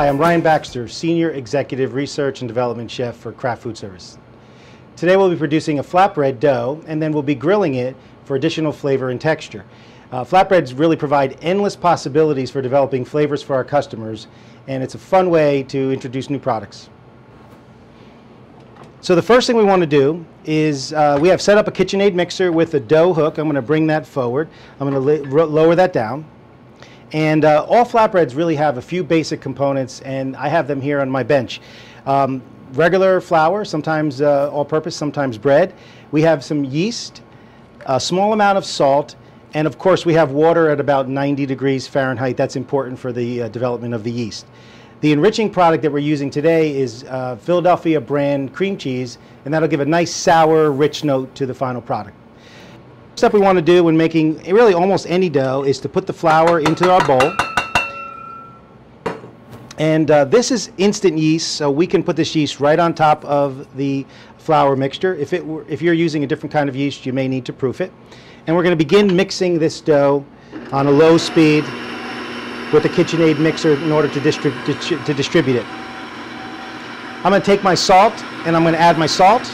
Hi, I'm Ryan Baxter, Senior Executive Research and Development Chef for Kraft Food Service. Today we'll be producing a flatbread dough, and then we'll be grilling it for additional flavor and texture. Flatbreads really provide endless possibilities for developing flavors for our customers, and it's a fun way to introduce new products. So the first thing we want to do is we have set up a KitchenAid mixer with a dough hook. I'm going to bring that forward. I'm going to lower that down. And all flatbreads really have a few basic components, and I have them here on my bench. Regular flour, sometimes all-purpose, sometimes bread. We have some yeast, a small amount of salt, and of course we have water at about 90 degrees Fahrenheit. That's important for the development of the yeast. The enriching product that we're using today is Philadelphia brand cream cheese, and that'll give a nice sour, rich note to the final product. The step we want to do when making really almost any dough is to put the flour into our bowl. And this is instant yeast, so we can put this yeast right on top of the flour mixture. If you're using a different kind of yeast, you may need to proof it. And we're going to begin mixing this dough on a low speed with the KitchenAid mixer in order to distribute it. I'm going to take my salt, and I'm going to add my salt.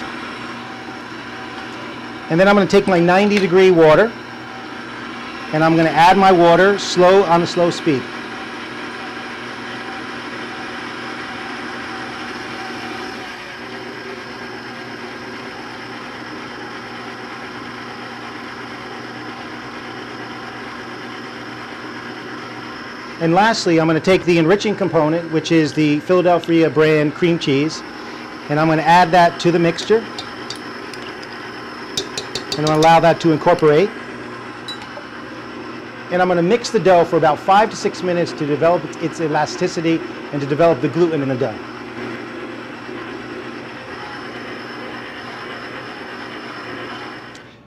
And then I'm going to take my 90-degree water, and I'm going to add my water on a slow speed. And lastly, I'm going to take the enriching component, which is the Philadelphia brand cream cheese, and I'm going to add that to the mixture. And I'm going to allow that to incorporate. And I'm going to mix the dough for about 5 to 6 minutes to develop its elasticity and to develop the gluten in the dough.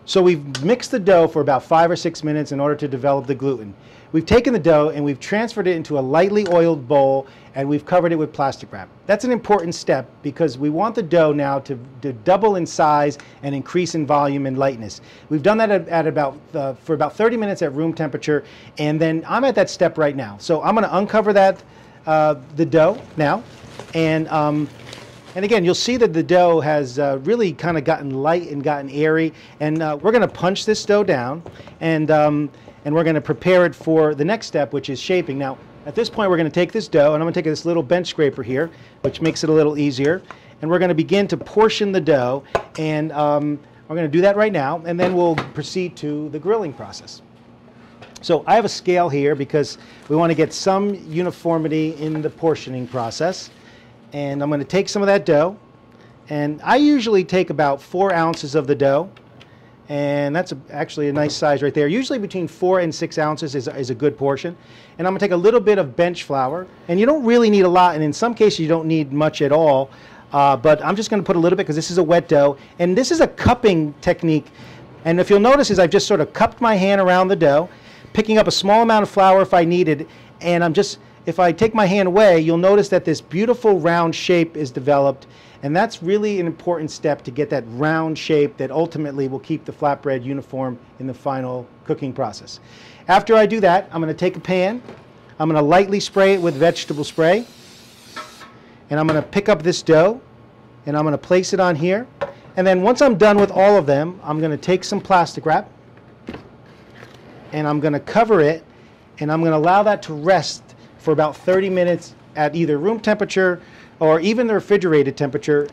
So we've mixed the dough for about 5 or 6 minutes in order to develop the gluten. We've taken the dough and we've transferred it into a lightly oiled bowl, and we've covered it with plastic wrap. That's an important step because we want the dough now to double in size and increase in volume and lightness. We've done that for about 30 minutes at room temperature, and then I'm at that step right now. So I'm going to uncover the dough now, and again, you'll see that the dough has really kind of gotten light and gotten airy, and we're going to punch this dough down, and we're going to prepare it for the next step, which is shaping. Now, at this point, we're going to take this dough, and I'm going to take this little bench scraper here, which makes it a little easier, and we're going to begin to portion the dough, and we're going to do that right now, and then we'll proceed to the grilling process. So I have a scale here because we want to get some uniformity in the portioning process. And I'm going to take some of that dough, and I usually take about 4 ounces of the dough, and that's actually a nice size right there. Usually between 4 and 6 ounces is a good portion. And I'm going to take a little bit of bench flour, and you don't really need a lot, and in some cases you don't need much at all, but I'm just going to put a little bit because this is a wet dough, and this is a cupping technique. And if you'll notice is I've just sort of cupped my hand around the dough, picking up a small amount of flour if I needed, and if I take my hand away, you'll notice that this beautiful round shape is developed, and that's really an important step to get that round shape that ultimately will keep the flatbread uniform in the final cooking process. After I do that, I'm going to take a pan, I'm going to lightly spray it with vegetable spray, and I'm going to pick up this dough, and I'm going to place it on here, and then once I'm done with all of them, I'm going to take some plastic wrap, and I'm going to cover it, and I'm going to allow that to rest for about 30 minutes at either room temperature or even the refrigerated temperature.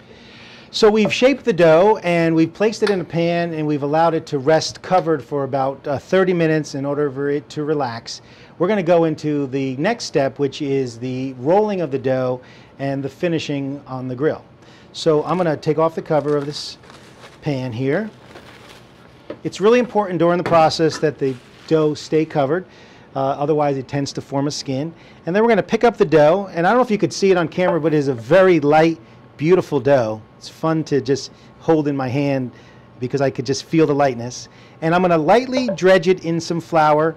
So we've shaped the dough and we've placed it in a pan and we've allowed it to rest covered for about 30 minutes in order for it to relax. We're going to go into the next step, which is the rolling of the dough and the finishing on the grill. So I'm going to take off the cover of this pan here. It's really important during the process that the dough stay covered. Otherwise it tends to form a skin. And then we're going to pick up the dough, and I don't know if you could see it on camera, but it is a very light, beautiful dough. It's fun to just hold in my hand because I could just feel the lightness. And I'm going to lightly dredge it in some flour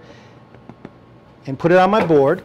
and put it on my board.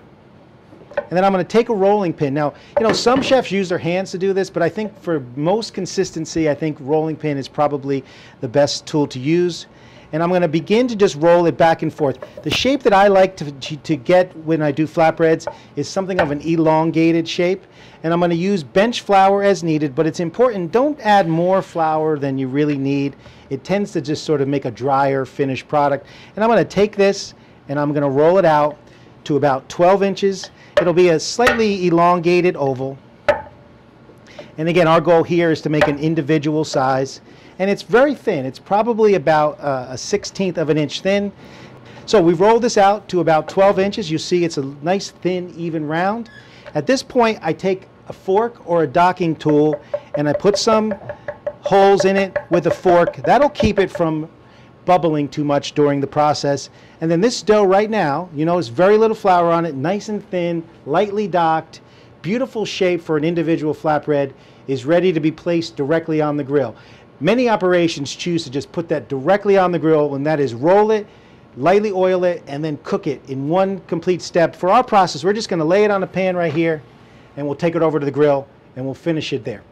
And then I'm going to take a rolling pin. Now, you know, some chefs use their hands to do this, but I think for most consistency, I think rolling pin is probably the best tool to use. and I'm going to begin to just roll it back and forth. The shape that I like to get when I do flatbreads is something of an elongated shape, and I'm going to use bench flour as needed, but it's important, don't add more flour than you really need. It tends to just sort of make a drier finished product. And I'm going to take this and I'm going to roll it out to about 12 inches. It'll be a slightly elongated oval. And again, our goal here is to make an individual size. And it's very thin. It's probably about a 1/16 of an inch thin. So we've rolled this out to about 12 inches. You see it's a nice, thin, even round. At this point, I take a fork or a docking tool and I put some holes in it with a fork. That'll keep it from bubbling too much during the process. And then this dough right now, you know, there's very little flour on it, nice and thin, lightly docked, beautiful shape for an individual flatbread, is ready to be placed directly on the grill. Many operations choose to just put that directly on the grill, and that is roll it, lightly oil it, and then cook it in one complete step. For our process, we're just going to lay it on a pan right here, and we'll take it over to the grill, and we'll finish it there.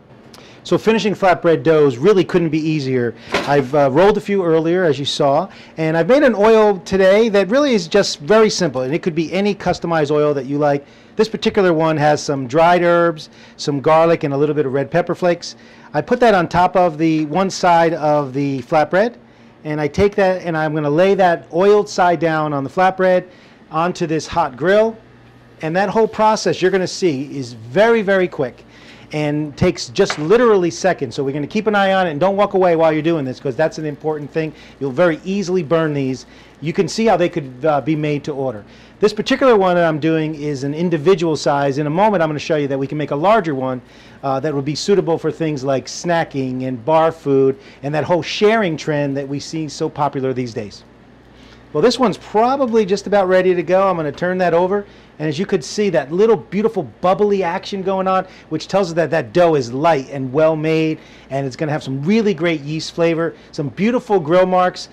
So finishing flatbread doughs really couldn't be easier. I've rolled a few earlier, as you saw, and I've made an oil today that really is just very simple, and it could be any customized oil that you like. This particular one has some dried herbs, some garlic, and a little bit of red pepper flakes. I put that on top of the one side of the flatbread, and I take that and I'm going to lay that oiled side down on the flatbread onto this hot grill. And that whole process, you're going to see, is very, very quick and takes just literally seconds. So we're going to keep an eye on it, and don't walk away while you're doing this, because that's an important thing. You'll very easily burn these. You can see how they could be made to order. This particular one that I'm doing is an individual size. In a moment I'm going to show you that we can make a larger one that would be suitable for things like snacking and bar food and that whole sharing trend that we see so popular these days. Well, this one's probably just about ready to go. I'm going to turn that over, and as you could see, that little beautiful bubbly action going on, which tells us that that dough is light and well made, and it's going to have some really great yeast flavor, some beautiful grill marks.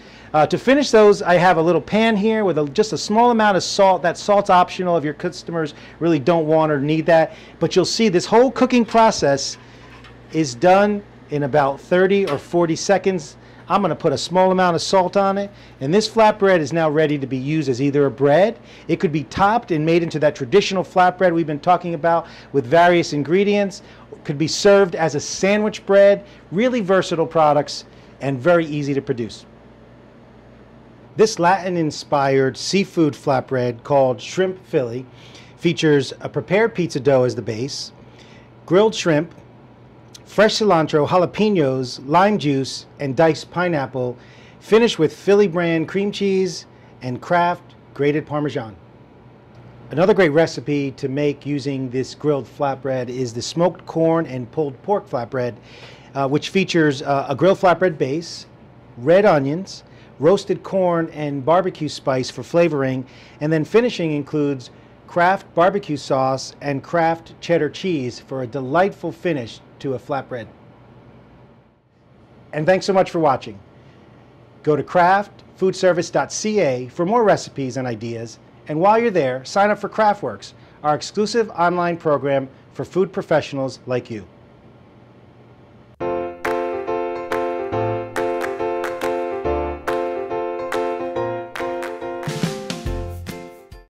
To finish those, I have a little pan here with just a small amount of salt. That salt's optional if your customers really don't want or need that. But you'll see this whole cooking process is done in about 30 or 40 seconds. I'm going to put a small amount of salt on it, and this flatbread is now ready to be used as either a bread. It could be topped and made into that traditional flatbread we've been talking about with various ingredients. It could be served as a sandwich bread. Really versatile products and very easy to produce. This Latin-inspired seafood flatbread called Shrimp Philly features a prepared pizza dough as the base, grilled shrimp, fresh cilantro, jalapenos, lime juice, and diced pineapple, finished with Philly brand cream cheese and Kraft grated Parmesan. Another great recipe to make using this grilled flatbread is the smoked corn and pulled pork flatbread, which features a grilled flatbread base, red onions, roasted corn, and barbecue spice for flavoring, and then finishing includes Kraft barbecue sauce and Kraft cheddar cheese for a delightful finish to a flatbread. And thanks so much for watching. Go to craftfoodservice.ca for more recipes and ideas, and while you're there, sign up for Craftworks, our exclusive online program for food professionals like you.